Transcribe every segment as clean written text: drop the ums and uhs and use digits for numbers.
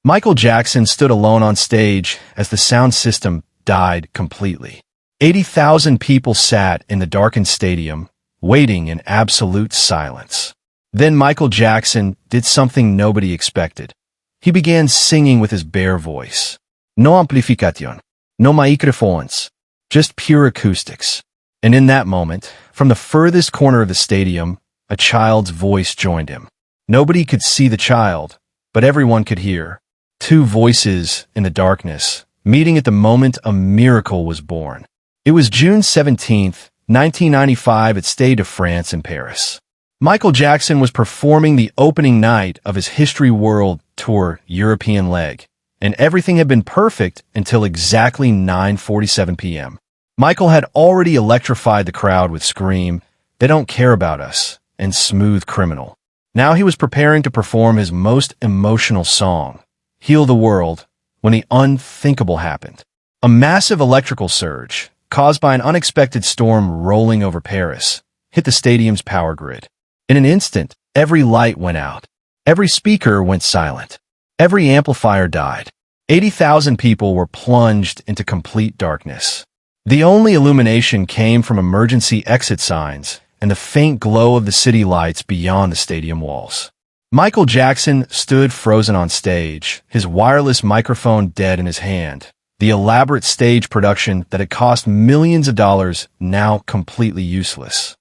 Michael Jackson stood alone on stage as the sound system died completely. 80,000 people sat in the darkened stadium, waiting in absolute silence. Then Michael Jackson did something nobody expected. He began singing with his bare voice. No amplification, no microphones, just pure acoustics. And in that moment, from the furthest corner of the stadium, a child's voice joined him. Nobody could see the child, but everyone could hear. Two voices in the darkness, meeting at the moment a miracle was born. It was June 17th, 1995 at Stade de France in Paris. Michael Jackson was performing the opening night of his History World Tour European leg, and everything had been perfect until exactly 9:47 p.m. Michael had already electrified the crowd with Scream, They Don't Care About Us, and Smooth Criminal. Now he was preparing to perform his most emotional song, Heal the World, when the unthinkable happened. A massive electrical surge, caused by an unexpected storm rolling over Paris, hit the stadium's power grid. In an instant, every light went out. Every speaker went silent. Every amplifier died. 80,000 people were plunged into complete darkness. The only illumination came from emergency exit signs and the faint glow of the city lights beyond the stadium walls. Michael Jackson stood frozen on stage, his wireless microphone dead in his hand. The elaborate stage production that had cost millions of dollars now completely useless.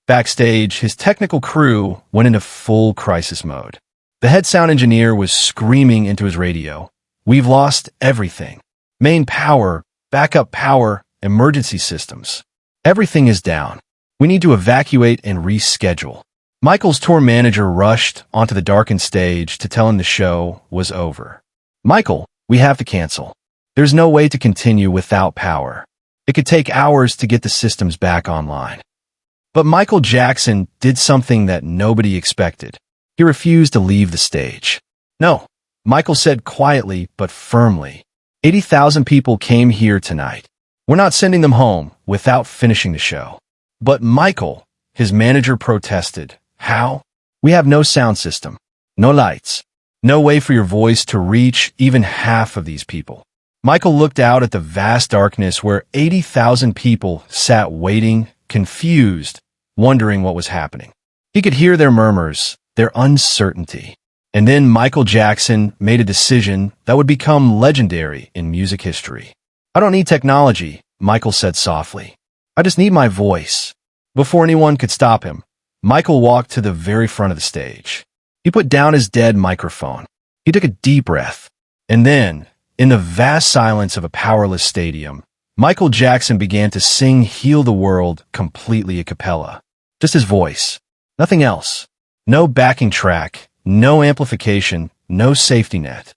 Backstage, his technical crew went into full crisis mode. The head sound engineer was screaming into his radio, "We've lost everything. Main power, backup power, emergency systems. Everything is down. We need to evacuate and reschedule." Michael's tour manager rushed onto the darkened stage to tell him the show was over. "Michael, we have to cancel. There's no way to continue without power. It could take hours to get the systems back online." But Michael Jackson did something that nobody expected. He refused to leave the stage. "No," Michael said quietly but firmly. 80,000 people came here tonight. We're not sending them home without finishing the show." "But Michael," his manager protested. "How? We have no sound system, no lights, no way for your voice to reach even half of these people." Michael looked out at the vast darkness where 80,000 people sat waiting, confused, wondering what was happening. He could hear their murmurs, their uncertainty. And then Michael Jackson made a decision that would become legendary in music history. "I don't need technology," Michael said softly. "I just need my voice." Before anyone could stop him, Michael walked to the very front of the stage. He put down his dead microphone. He took a deep breath. And then, in the vast silence of a powerless stadium, Michael Jackson began to sing Heal the World completely a cappella. Just his voice. Nothing else. No backing track, no amplification, no safety net.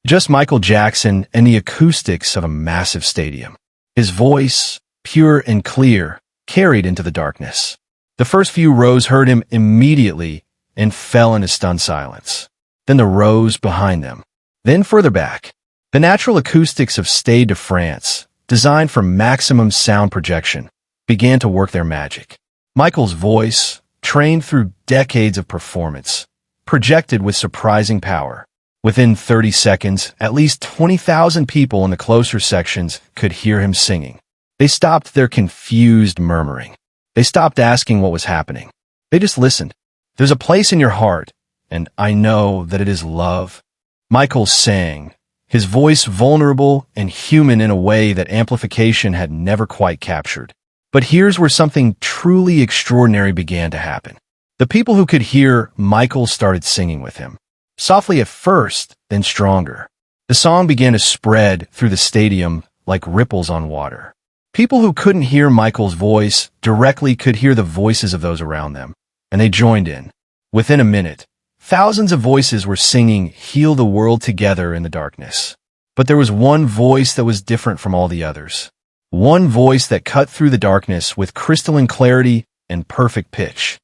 Just Michael Jackson and the acoustics of a massive stadium. His voice, pure and clear, carried into the darkness. The first few rows heard him immediately and fell into stunned silence. Then the rows behind them. Then further back. The natural acoustics of Stade de France, designed for maximum sound projection, began to work their magic. Michael's voice, trained through decades of performance, projected with surprising power. Within 30 seconds, at least 20,000 people in the closer sections could hear him singing. They stopped their confused murmuring. They stopped asking what was happening. They just listened. "There's a place in your heart, and I know that it is love." Michael sang, his voice vulnerable and human in a way that amplification had never quite captured. But here's where something truly extraordinary began to happen. The people who could hear Michael started singing with him. Softly at first, then stronger. The song began to spread through the stadium like ripples on water. People who couldn't hear Michael's voice directly could hear the voices of those around them, and they joined in. Within a minute, thousands of voices were singing Heal the World together in the darkness. But there was one voice that was different from all the others. One voice that cut through the darkness with crystalline clarity and perfect pitch.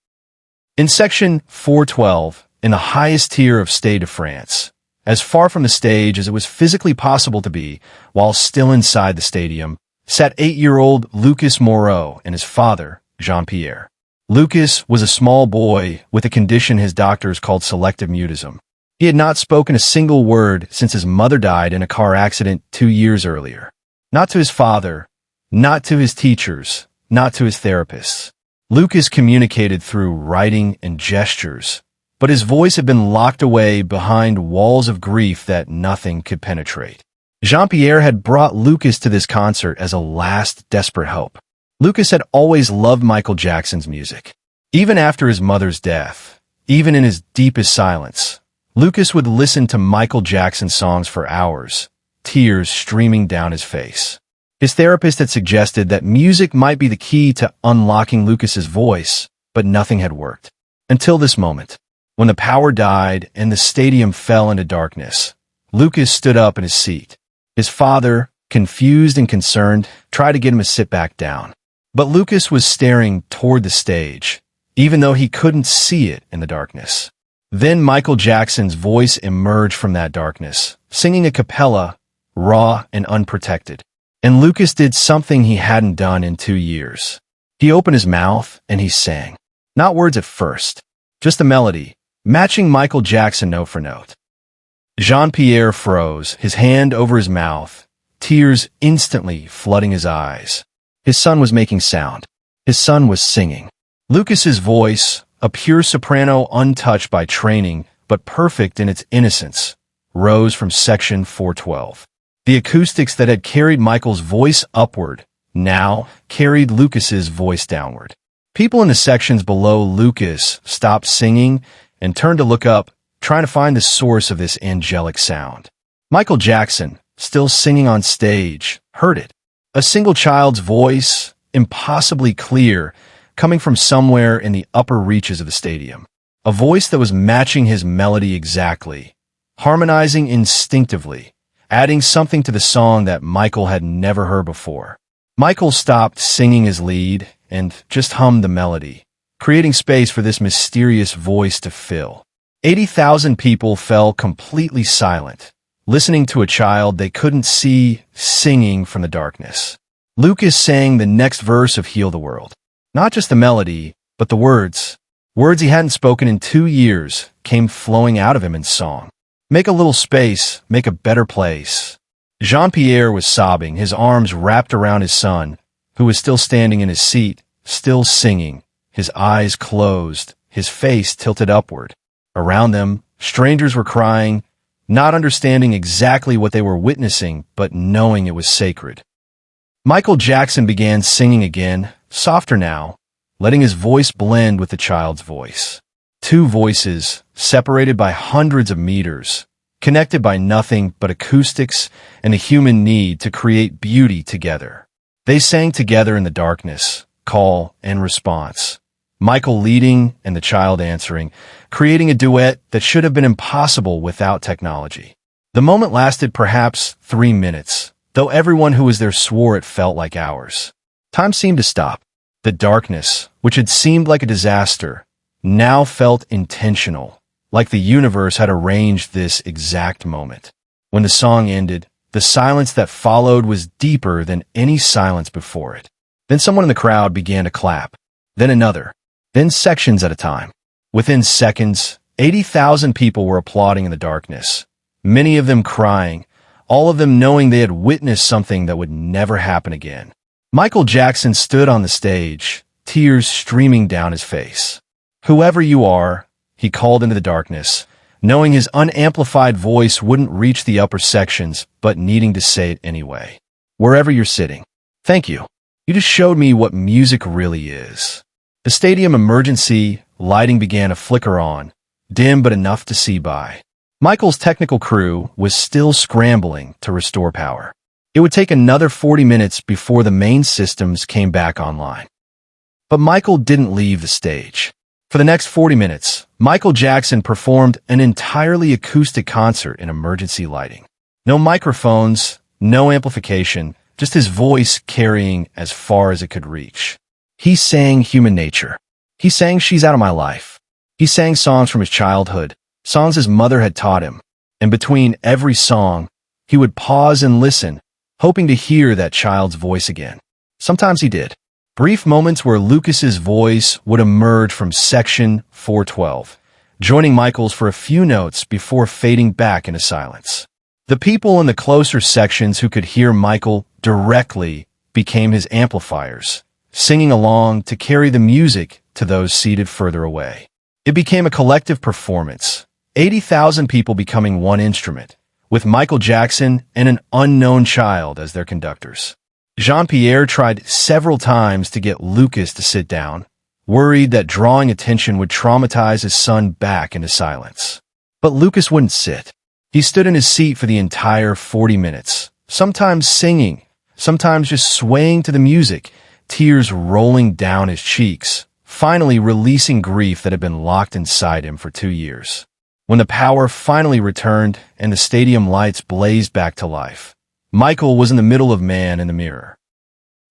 In section 412, in the highest tier of Stade de France, as far from the stage as it was physically possible to be, while still inside the stadium, sat 8-year-old Lucas Moreau and his father, Jean-Pierre. Lucas was a small boy with a condition his doctors called selective mutism. He had not spoken a single word since his mother died in a car accident 2 years earlier. Not to his father, not to his teachers, not to his therapists. Lucas communicated through writing and gestures, but his voice had been locked away behind walls of grief that nothing could penetrate. Jean-Pierre had brought Lucas to this concert as a last desperate hope. Lucas had always loved Michael Jackson's music. Even after his mother's death, even in his deepest silence, Lucas would listen to Michael Jackson songs for hours, tears streaming down his face. His therapist had suggested that music might be the key to unlocking Lucas's voice, but nothing had worked. Until this moment, when the power died and the stadium fell into darkness, Lucas stood up in his seat. His father, confused and concerned, tried to get him to sit back down. But Lucas was staring toward the stage, even though he couldn't see it in the darkness. Then Michael Jackson's voice emerged from that darkness, singing a cappella, raw and unprotected. And Lucas did something he hadn't done in 2 years. He opened his mouth and he sang. Not words at first, just a melody, matching Michael Jackson note for note. Jean-Pierre froze, his hand over his mouth, tears instantly flooding his eyes. His son was making sound. His son was singing. Lucas's voice, a pure soprano untouched by training, but perfect in its innocence, rose from section 412. The acoustics that had carried Michael's voice upward now carried Lucas's voice downward. People in the sections below Lucas stopped singing and turned to look up, trying to find the source of this angelic sound. Michael Jackson, still singing on stage, heard it. A single child's voice, impossibly clear, coming from somewhere in the upper reaches of the stadium. A voice that was matching his melody exactly, harmonizing instinctively, adding something to the song that Michael had never heard before. Michael stopped singing his lead and just hummed the melody, creating space for this mysterious voice to fill. 80,000 people fell completely silent, listening to a child they couldn't see singing from the darkness. Lucas sang the next verse of Heal the World. Not just the melody, but the words. Words he hadn't spoken in 2 years came flowing out of him in song. Make a little space, make a better place. Jean-Pierre was sobbing, his arms wrapped around his son, who was still standing in his seat, still singing, his eyes closed, his face tilted upward. Around them, strangers were crying, not understanding exactly what they were witnessing, but knowing it was sacred. Michael Jackson began singing again, softer now, letting his voice blend with the child's voice. 2 voices, separated by hundreds of meters, connected by nothing but acoustics and a human need to create beauty together. They sang together in the darkness, call and response. Michael leading and the child answering, creating a duet that should have been impossible without technology. The moment lasted perhaps 3 minutes, though everyone who was there swore it felt like hours. Time seemed to stop. The darkness, which had seemed like a disaster, now felt intentional, like the universe had arranged this exact moment. When the song ended, the silence that followed was deeper than any silence before it. Then someone in the crowd began to clap. Then another. Then sections at a time. Within seconds, 80,000 people were applauding in the darkness, many of them crying, all of them knowing they had witnessed something that would never happen again. Michael Jackson stood on the stage, tears streaming down his face. Whoever you are, he called into the darkness, knowing his unamplified voice wouldn't reach the upper sections, but needing to say it anyway. Wherever you're sitting, thank you. You just showed me what music really is. The stadium emergency lighting began to flicker on, dim but enough to see by. Michael's technical crew was still scrambling to restore power. It would take another 40 minutes before the main systems came back online. But Michael didn't leave the stage. For the next 40 minutes, Michael Jackson performed an entirely acoustic concert in emergency lighting. No microphones, no amplification, just his voice carrying as far as it could reach. He sang Human Nature. He sang She's Out of My Life. He sang songs from his childhood, songs his mother had taught him. And between every song, he would pause and listen, hoping to hear that child's voice again. Sometimes he did. Brief moments where Lucas's voice would emerge from section 412, joining Michael's for a few notes before fading back into silence. The people in the closer sections who could hear Michael directly became his amplifiers, singing along to carry the music to those seated further away. It became a collective performance, 80,000 people becoming one instrument, with Michael Jackson and an unknown child as their conductors. Jean-Pierre tried several times to get Lucas to sit down, worried that drawing attention would traumatize his son back into silence. But Lucas wouldn't sit. He stood in his seat for the entire 40 minutes, sometimes singing, sometimes just swaying to the music, tears rolling down his cheeks, finally releasing grief that had been locked inside him for 2 years. When the power finally returned and the stadium lights blazed back to life, Michael was in the middle of Man in the Mirror.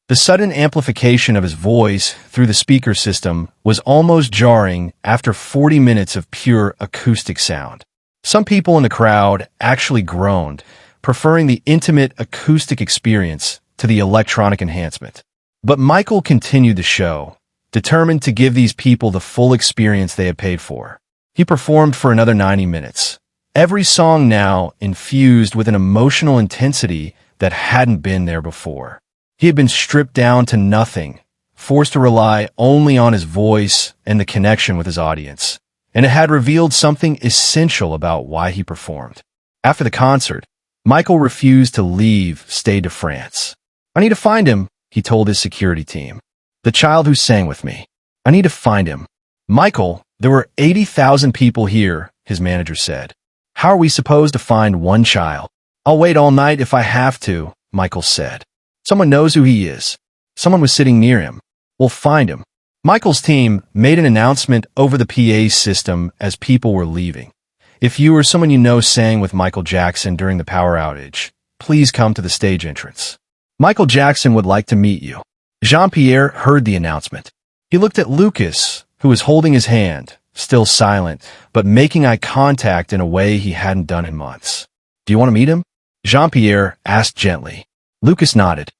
The sudden amplification of his voice through the speaker system was almost jarring after 40 minutes of pure acoustic sound. Some people in the crowd actually groaned, preferring the intimate acoustic experience to the electronic enhancement. But Michael continued the show, determined to give these people the full experience they had paid for. He performed for another 90 minutes, every song now infused with an emotional intensity that hadn't been there before. He had been stripped down to nothing, forced to rely only on his voice and the connection with his audience, and it had revealed something essential about why he performed. After the concert, Michael refused to leave Stade de France. "I need to find him," he told his security team. "The child who sang with me. I need to find him." "Michael, there were 80,000 people here," his manager said. "How are we supposed to find one child?" "I'll wait all night if I have to," Michael said. "Someone knows who he is. Someone was sitting near him. We'll find him." Michael's team made an announcement over the PA system as people were leaving. "If you or someone you know sang with Michael Jackson during the power outage, please come to the stage entrance. Michael Jackson would like to meet you." Jean-Pierre heard the announcement. He looked at Lucas, who was holding his hand, still silent, but making eye contact in a way he hadn't done in months. "Do you want to meet him?" Jean-Pierre asked gently. Lucas nodded.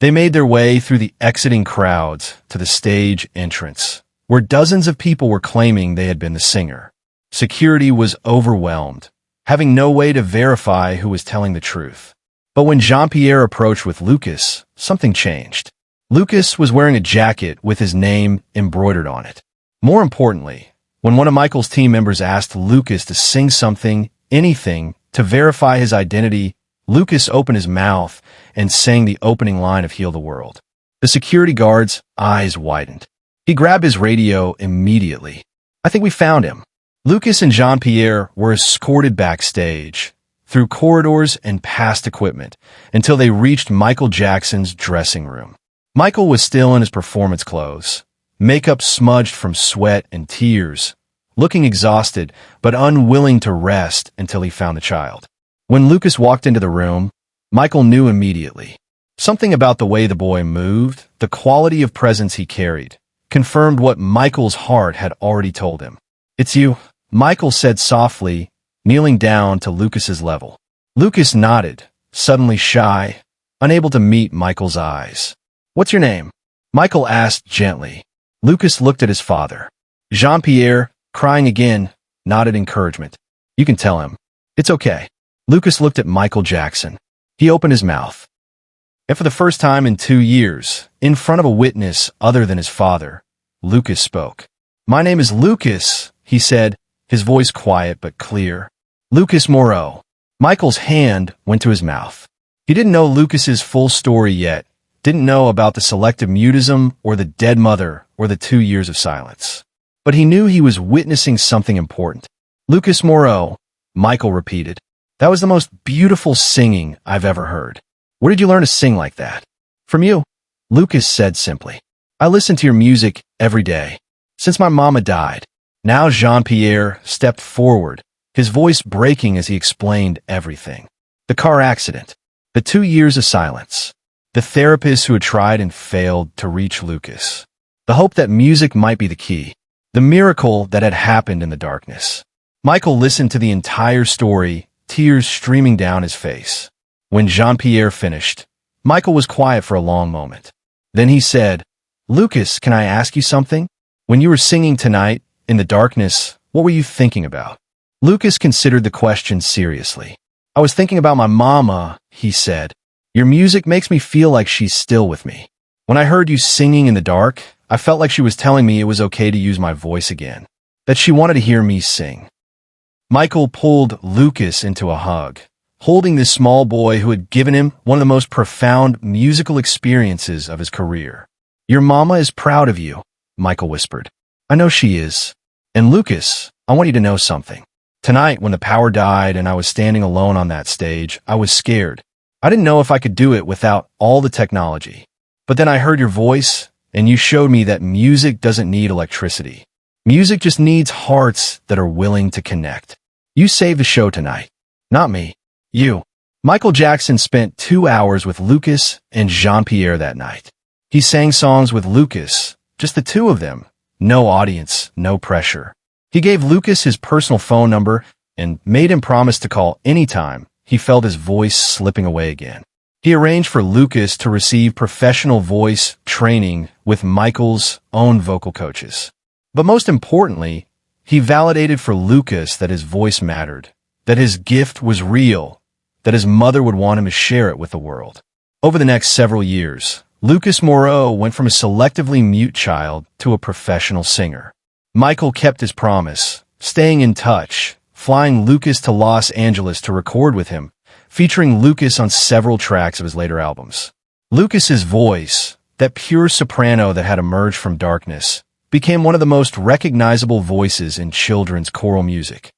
They made their way through the exiting crowds to the stage entrance, where dozens of people were claiming they had been the singer. Security was overwhelmed, having no way to verify who was telling the truth. But when Jean-Pierre approached with Lucas, something changed. Lucas was wearing a jacket with his name embroidered on it. More importantly, when one of Michael's team members asked Lucas to sing something, anything, to verify his identity, Lucas opened his mouth and sang the opening line of Heal the World. The security guard's eyes widened. He grabbed his radio immediately. "I think we found him." Lucas and Jean-Pierre were escorted backstage, through corridors and past equipment, until they reached Michael Jackson's dressing room. Michael was still in his performance clothes, makeup smudged from sweat and tears, looking exhausted but unwilling to rest until he found the child. When Lucas walked into the room, Michael knew immediately. Something about the way the boy moved, the quality of presence he carried, confirmed what Michael's heart had already told him. "It's you," Michael said softly, kneeling down to Lucas's level. Lucas nodded, suddenly shy, unable to meet Michael's eyes. "What's your name?" Michael asked gently. Lucas looked at his father. Jean-Pierre, crying again, nodded encouragement. "You can tell him. It's okay." Lucas looked at Michael Jackson. He opened his mouth. And for the first time in 2 years, in front of a witness other than his father, Lucas spoke. "My name is Lucas," he said, his voice quiet but clear. "Lucas Moreau." Michael's hand went to his mouth. He didn't know Lucas's full story yet, didn't know about the selective mutism or the dead mother or the 2 years of silence. But he knew he was witnessing something important. "Lucas Moreau," Michael repeated. "That was the most beautiful singing I've ever heard. Where did you learn to sing like that?" "From you," Lucas said simply. "I listen to your music every day, since my mama died." Now Jean-Pierre stepped forward, his voice breaking as he explained everything. The car accident, the 2 years of silence, the therapist who had tried and failed to reach Lucas, the hope that music might be the key, the miracle that had happened in the darkness. Michael listened to the entire story, tears streaming down his face. When Jean-Pierre finished, Michael was quiet for a long moment. Then he said, "Lucas, can I ask you something? When you were singing tonight, in the darkness, What were you thinking about? Lucas considered the question seriously. I was thinking about my mama, he said. Your music makes me feel like she's still with me. When I heard you singing in the dark, I felt like she was telling me it was okay to use my voice again, that she wanted to hear me sing. Michael pulled Lucas into a hug, holding this small boy who had given him one of the most profound musical experiences of his career. Your mama is proud of you, Michael whispered. I know she is. And Lucas, I want you to know something. Tonight, when the power died and I was standing alone on that stage, I was scared. I didn't know if I could do it without all the technology. But then I heard your voice, and you showed me that music doesn't need electricity. Music just needs hearts that are willing to connect. You saved the show tonight. Not me. You. Michael Jackson spent 2 hours with Lucas and Jean-Pierre that night. He sang songs with Lucas, just the two of them. No audience, no pressure. He gave Lucas his personal phone number and made him promise to call anytime he felt his voice slipping away again. He arranged for Lucas to receive professional voice training with Michael's own vocal coaches. But most importantly, he validated for Lucas that his voice mattered, that his gift was real, that his mother would want him to share it with the world. Over the next several years, Lucas Moreau went from a selectively mute child to a professional singer. Michael kept his promise, staying in touch, flying Lucas to Los Angeles to record with him, featuring Lucas on several tracks of his later albums. Lucas's voice, that pure soprano that had emerged from darkness, became one of the most recognizable voices in children's choral music.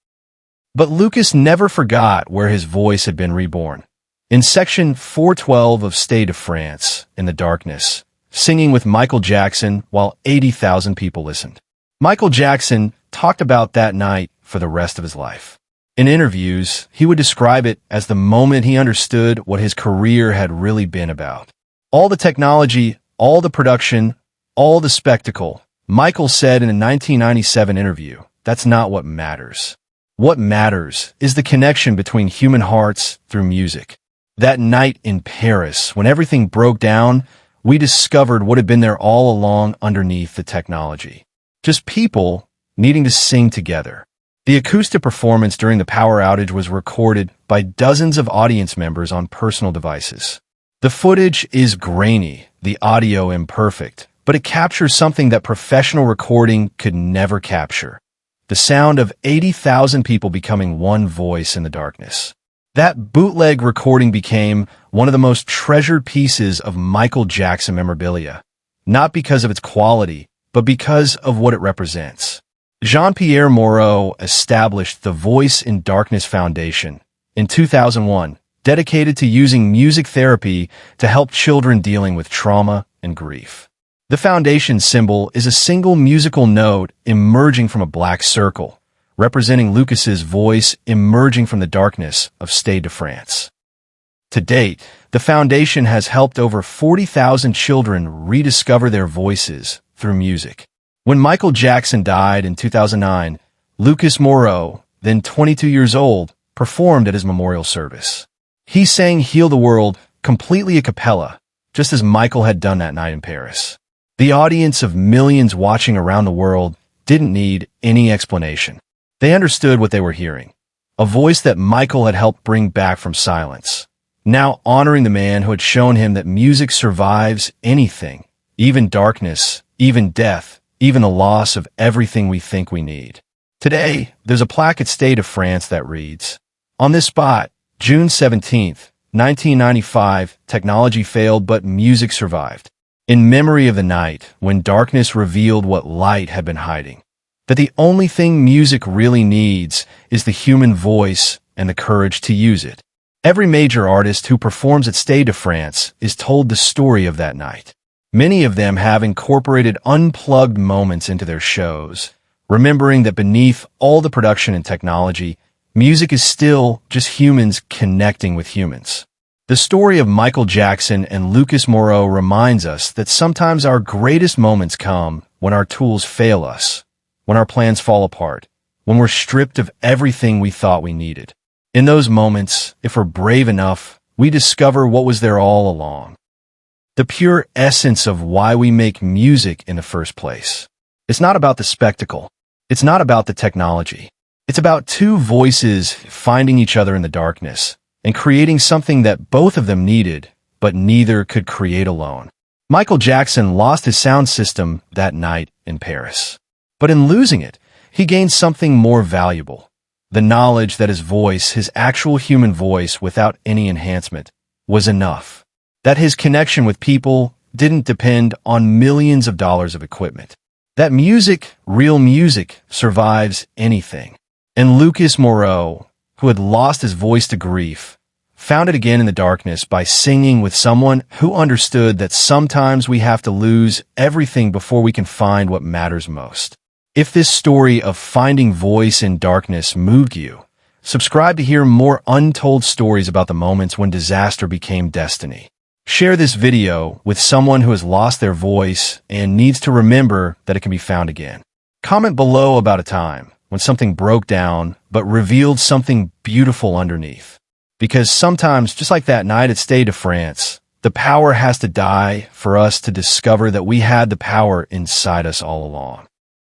But Lucas never forgot where his voice had been reborn. In section 412 of Stade de France, in the darkness, singing with Michael Jackson while 80,000 people listened. Michael Jackson talked about that night for the rest of his life. In interviews, he would describe it as the moment he understood what his career had really been about. All the technology, all the production, all the spectacle. Michael said in a 1997 interview, that's not what matters. What matters is the connection between human hearts through music. That night in Paris, when everything broke down, we discovered what had been there all along underneath the technology. Just people needing to sing together. The acoustic performance during the power outage was recorded by dozens of audience members on personal devices. The footage is grainy, the audio imperfect, but it captures something that professional recording could never capture. The sound of 80,000 people becoming one voice in the darkness. That bootleg recording became one of the most treasured pieces of Michael Jackson memorabilia, not because of its quality, but because of what it represents. Jean-Pierre Moreau established the Voice in Darkness Foundation in 2001, dedicated to using music therapy to help children dealing with trauma and grief. The foundation's symbol is a single musical note emerging from a black circle, representing Lucas's voice emerging from the darkness of Stade de France. To date, the foundation has helped over 40,000 children rediscover their voices through music. When Michael Jackson died in 2009, Lucas Moreau, then 22 years old, performed at his memorial service. He sang Heal the World completely a cappella, just as Michael had done that night in Paris. The audience of millions watching around the world didn't need any explanation. They understood what they were hearing. A voice that Michael had helped bring back from silence, now honoring the man who had shown him that music survives anything, even darkness, even death, even the loss of everything we think we need. Today, there's a plaque at Stade de France that reads, "On this spot, June 17th, 1995, technology failed but music survived. In memory of the night when darkness revealed what light had been hiding. That the only thing music really needs is the human voice and the courage to use it." Every major artist who performs at Stade de France is told the story of that night. Many of them have incorporated unplugged moments into their shows, remembering that beneath all the production and technology, music is still just humans connecting with humans. The story of Michael Jackson and Lucas Moreau reminds us that sometimes our greatest moments come when our tools fail us, when our plans fall apart, when we're stripped of everything we thought we needed. In those moments, if we're brave enough, we discover what was there all along. The pure essence of why we make music in the first place. It's not about the spectacle. It's not about the technology. It's about two voices finding each other in the darkness and creating something that both of them needed, but neither could create alone. Michael Jackson lost his sound system that night in Paris. But in losing it, he gained something more valuable. The knowledge that his voice, his actual human voice without any enhancement, was enough. That his connection with people didn't depend on millions of dollars of equipment. That music, real music, survives anything. And Lucas Moreau, who had lost his voice to grief, found it again in the darkness by singing with someone who understood that sometimes we have to lose everything before we can find what matters most. If this story of finding voice in darkness moved you, subscribe to hear more untold stories about the moments when disaster became destiny. Share this video with someone who has lost their voice and needs to remember that it can be found again. Comment below about a time when something broke down but revealed something beautiful underneath. Because sometimes, just like that night at Stade de France, the power has to die for us to discover that we had the power inside us all along.